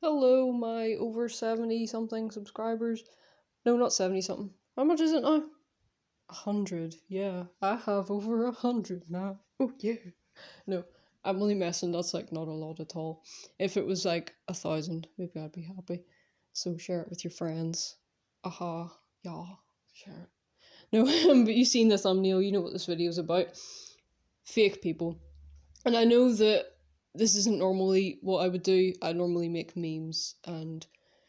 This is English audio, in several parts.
Hello, my over 70 something subscribers. No, not 70 something. How much is it now? 100. Yeah, I have over 100 now. Oh, yeah. No, I'm only messing. That's like not a lot at all. If it was like 1,000, maybe I'd be happy. So share it with your friends. Aha, yeah, share it. No, but you've seen the thumbnail, you know what this video is about. Fake people. And I know that this isn't normally what I would do. I normally make memes, and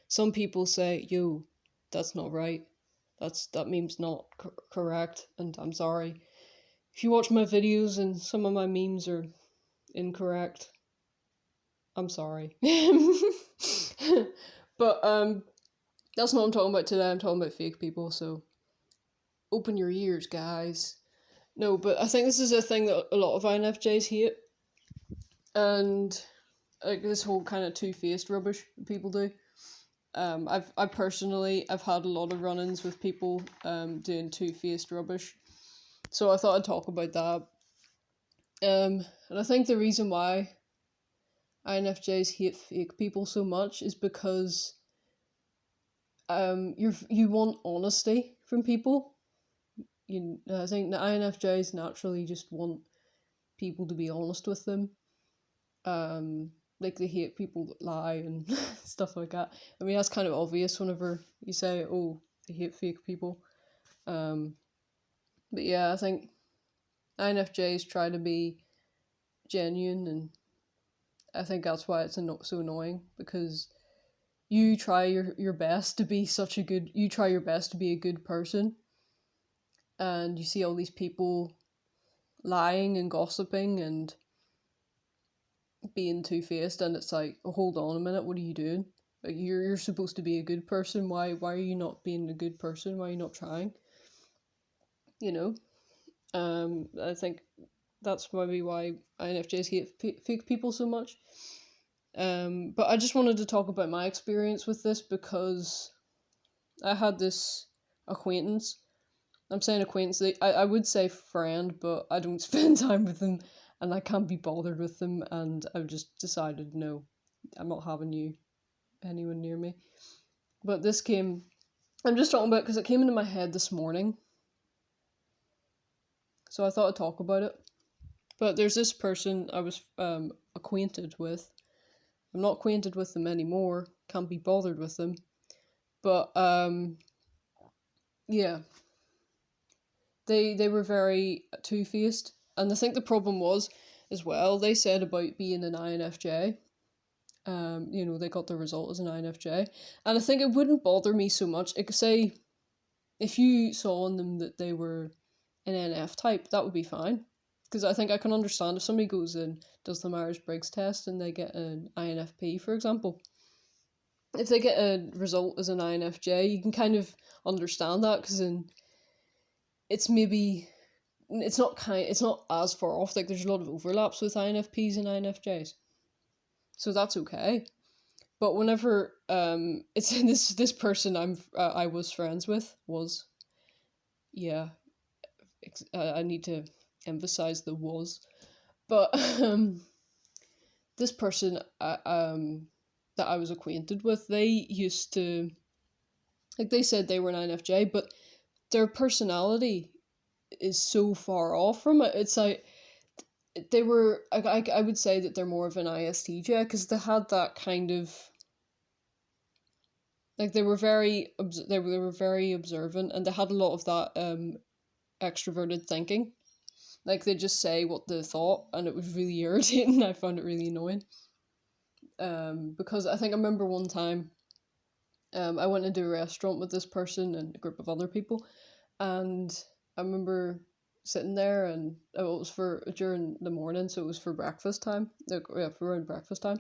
some people say, "Yo, that's not right. That meme's not correct," and I'm sorry. If you watch my videos and some of my memes are incorrect, I'm sorry. But that's not what I'm talking about today. I'm talking about fake people. So open your ears, guys. No, but I think this is a thing that a lot of INFJs hate, and like this whole kind of two-faced rubbish that people do. I personally I've had a lot of run-ins with people doing two-faced rubbish, so I thought I'd talk about that. And I think the reason why INFJs hate fake people so much is because you want honesty from people. I think the INFJs naturally just want people to be honest with them. Like they hate people that lie and stuff like that. I mean, that's kind of obvious whenever you say, "Oh, they hate fake people." But yeah, I think INFJs try to be genuine, and I think that's why it's so annoying, because you try your best to be you try your best to be a good person, and you see all these people lying and gossiping and being two-faced, and it's like, oh, hold on a minute, what are you doing? Like, you're supposed to be a good person. Why are you not being a good person? Why are you not trying? You know? I think that's maybe why INFJs hate fake people so much. But I just wanted to talk about my experience with this, because I had this acquaintance. I'm saying acquaintance. I would say friend, but I don't spend time with them, and I can't be bothered with them. And I've just decided, no, I'm not having you anyone near me. But this came. I'm just talking about because it came into my head this morning, so I thought I'd talk about it. But there's this person I was acquainted with. I'm not acquainted with them anymore. Can't be bothered with them. But yeah, they were very two-faced, and I think the problem was as well. They said about being an INFJ. They got the result as an INFJ, and I think it wouldn't bother me so much. It could say if you saw in them that they were an NF type, that would be fine. Because I think I can understand if somebody goes and does the Myers-Briggs test and they get an INFP, for example. If they get a result as an INFJ, you can kind of understand that, because it's maybe it's not as far off. Like, there's a lot of overlaps with INFPs and INFJs, so that's okay. But whenever it's this person I was friends with was, yeah, I need to emphasize the was, but this person that I was acquainted with, they used to, like, they said they were an INFJ, but their personality is so far off from it. It's like they were, I would say that they're more of an ISTJ, because they had that kind of, like, they were very observant, and they had a lot of that extroverted thinking. Like, they just say what they thought, and it was really irritating. I found it really annoying. Because I think I remember one time, I went into a restaurant with this person and a group of other people, and I remember sitting there, and it was for during the morning, so it was for breakfast time. Like, yeah, for around breakfast time,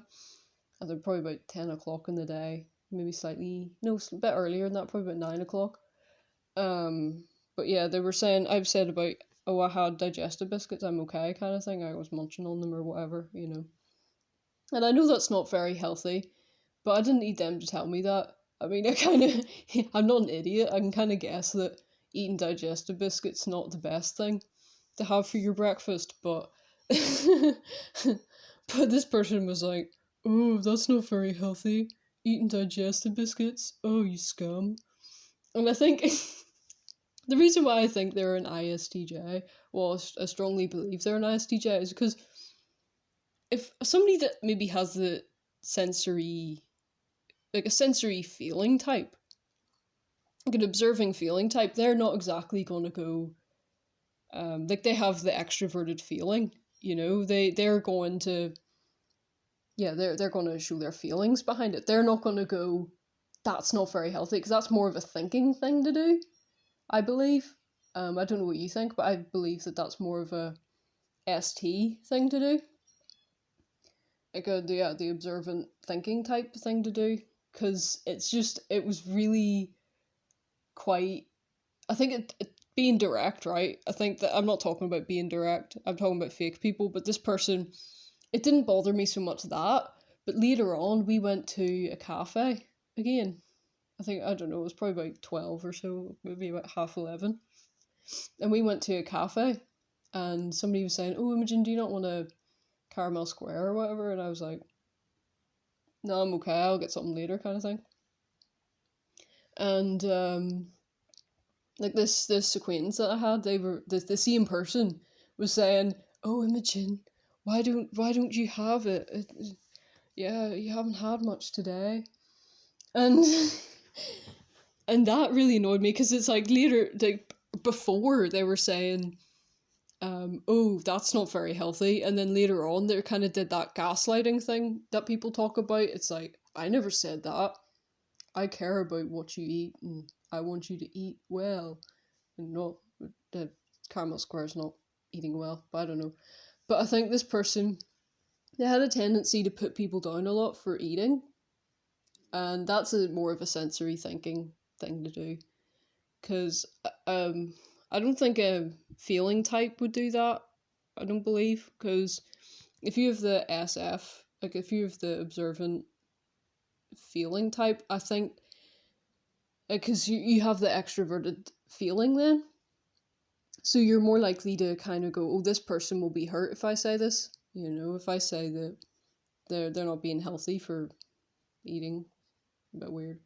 and they're probably about 10 o'clock in the day, maybe slightly, no, a bit earlier than that, probably about 9 o'clock. But yeah, they were saying, I've said about, oh, I had digestive biscuits, I'm okay, kind of thing. I was munching on them or whatever, you know. And I know that's not very healthy, but I didn't need them to tell me that. I mean, I'm not an idiot. I can kind of guess that eating digestive biscuits not the best thing to have for your breakfast, but but this person was like, oh, that's not very healthy. Eating digestive biscuits. Oh, you scum. And I think the reason why I think they're an ISTJ, well, I strongly believe they're an ISTJ, is because if somebody that maybe has the sensory, like a sensory feeling type, like an observing feeling type, they're not exactly going to go, like they have the extroverted feeling, they're going to, yeah, they're going to show their feelings behind it. They're not going to go, that's not very healthy, because that's more of a thinking thing to do, I believe. I don't know what you think, but I believe that that's more of a ST thing to do. Like the observant thinking type thing to do. Because it was really quite, I think being direct, right? I think that I'm not talking about being direct, I'm talking about fake people, but this person, it didn't bother me so much that, but later on we went to a cafe again. I don't know, it was probably about 12 or so, maybe about 11:30. And we went to a cafe and somebody was saying, oh, Imogen, do you not want a caramel square or whatever? And I was like, no, I'm okay, I'll get something later, kind of thing. And like this acquaintance that I had, they were the same person was saying, oh, Imogen, why don't you have it? Yeah, you haven't had much today. And and that really annoyed me, because it's like later, like before they were saying, oh, that's not very healthy, and then later on they kind of did that gaslighting thing that people talk about. It's like, I never said that. I care about what you eat, and I want you to eat well, and not the caramel square's not eating well, but I don't know. But I think this person, they had a tendency to put people down a lot for eating, and that's more of a sensory thinking thing to do. Because I don't think a feeling type would do that. I don't believe, because if you have the SF, like if you have the observant feeling type, I think, because you have the extroverted feeling then, so you're more likely to kind of go, oh, this person will be hurt if I say this. If I say that they're not being healthy for eating, a bit weird.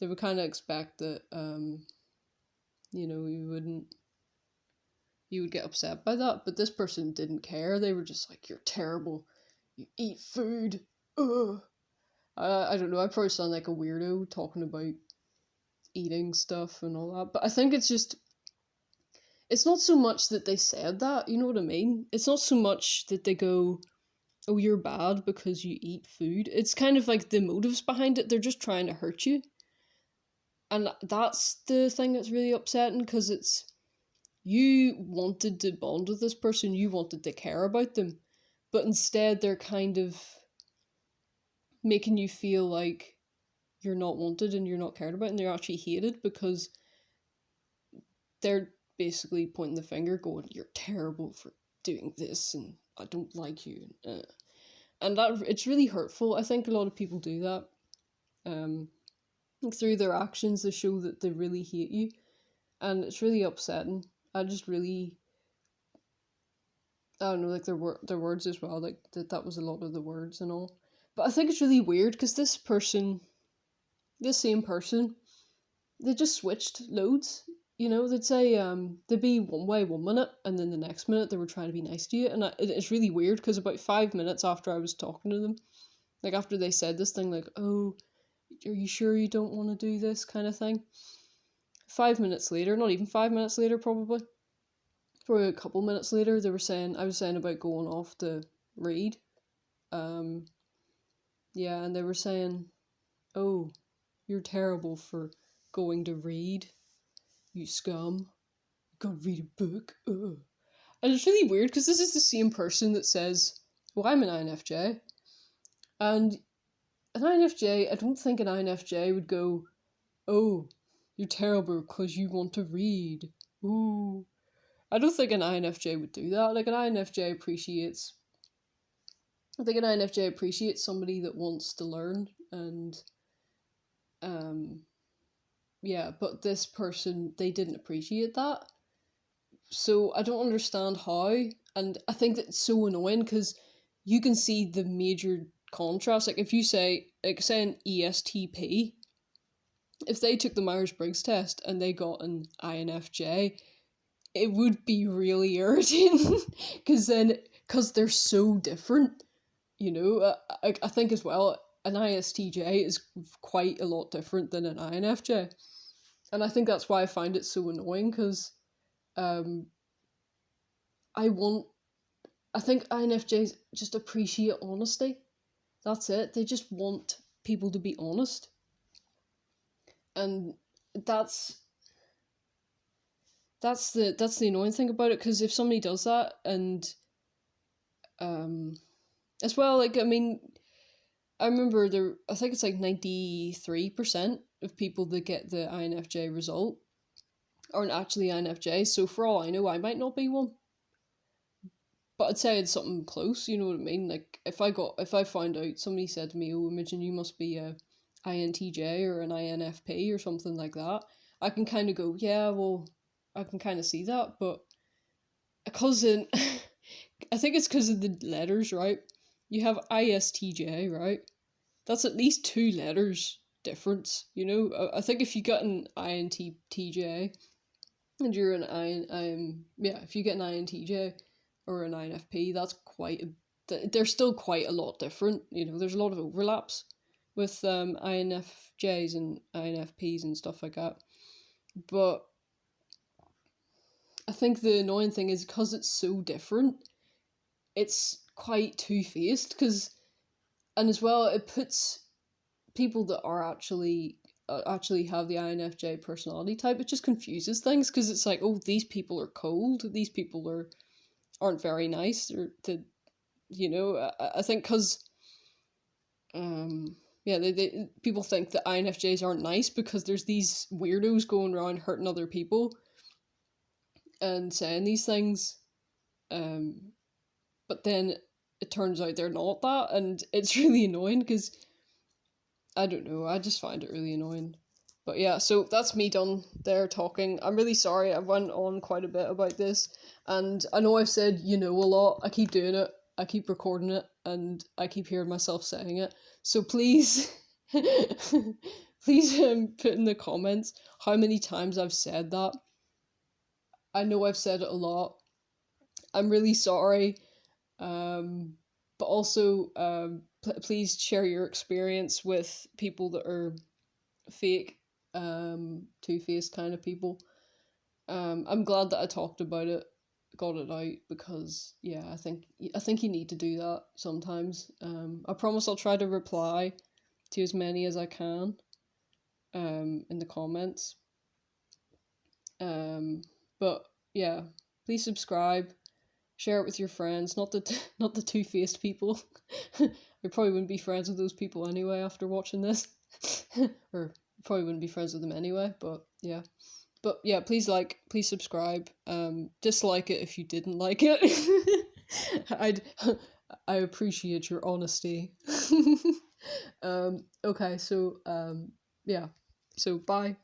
They would kind of expect that, you would get upset by that. But this person didn't care. They were just like, you're terrible. You eat food. Ugh. I don't know. I probably sound like a weirdo talking about eating stuff and all that. But I think it's not so much that they said that, you know what I mean? It's not so much that they go, oh, you're bad because you eat food. It's kind of like the motives behind it. They're just trying to hurt you. And that's the thing that's really upsetting, because it's, you wanted to bond with this person, you wanted to care about them, but instead they're kind of making you feel like you're not wanted and you're not cared about, and they're actually hated, because they're basically pointing the finger going, you're terrible for doing this, and I don't like you. And that, it's really hurtful. I think a lot of people do that. Through their actions, they show that they really hate you, and it's really upsetting. I don't know, like their words as well, like that was a lot of the words and all. But I think it's really weird, because this same person, they just switched loads. They'd say, they'd be one way 1 minute, and then the next minute they were trying to be nice to you. And it's really weird, because about 5 minutes after I was talking to them, like after they said this thing, like, oh, are you sure you don't want to do this kind of thing? 5 minutes later, not even 5 minutes later, probably a couple minutes later, I was saying about going off to read. Yeah, and they were saying, oh, you're terrible for going to read, you scum. Go read a book. Ugh. And it's really weird, because this is the same person that says, well, I'm an INFJ. And an INFJ, I don't think an INFJ would go, oh, you're terrible because you want to read. Ooh. I don't think an INFJ would do that. Like, I think an INFJ appreciates somebody that wants to learn, and yeah, but this person, they didn't appreciate that. So I don't understand how, and I think that's so annoying, because you can see the major contrast. Like if you say an ESTP, if they took the Myers-Briggs test and they got an INFJ, it would be really irritating because they're so different, you know. I think as well an ISTJ is quite a lot different than an INFJ, and I think that's why I find it so annoying because I think INFJs just appreciate honesty. That's it. They just want people to be honest, and that's the annoying thing about it. Because if somebody does that, and as well, like I mean, I remember I think it's like 93% of people that get the INFJ result aren't actually INFJs. So for all I know, I might not be one. But I'd say it's something close, you know what I mean? Like if I found out somebody said to me, "Oh, Imogen, you must be a INTJ or an INFP or something like that," I can kind of go, "Yeah, well, I can kind of see that," but because I think it's because of the letters, right? You have ISTJ, right? That's at least 2 letters difference, you know. I think if you got an INTJ and you're an if you get an INTJ or an INFP, that's they're still quite a lot different. You know, there's a lot of overlaps with INFJs and INFPs and stuff like that. But I think the annoying thing is because it's so different, it's quite two-faced. And as well, it puts people that are actually have the INFJ personality type. It just confuses things because it's like, oh, these people are cold. These people aren't very nice, or you know. I think because they people think that INFJs aren't nice because there's these weirdos going around hurting other people and saying these things, but then it turns out they're not that, and it's really annoying because I don't know, I just find it really annoying. But yeah, so that's me done there talking. I'm really sorry I went on quite a bit about this, and I know I've said you know a lot. I keep doing it, I keep recording it, and I keep hearing myself saying it. So please, please put in the comments how many times I've said that. I know I've said it a lot. I'm really sorry. But also, please share your experience with people that are fake, two-faced kind of people. I'm glad that I talked about it, got it out, because yeah, I think you need to do that sometimes. I promise I'll try to reply to as many as I can, in the comments. But yeah, please subscribe, share it with your friends, not the two-faced people. I probably wouldn't be friends with those people anyway after watching this. Or probably wouldn't be friends with them anyway, but yeah. But yeah, please subscribe. Dislike it if you didn't like it. I appreciate your honesty. Okay, so yeah. So bye.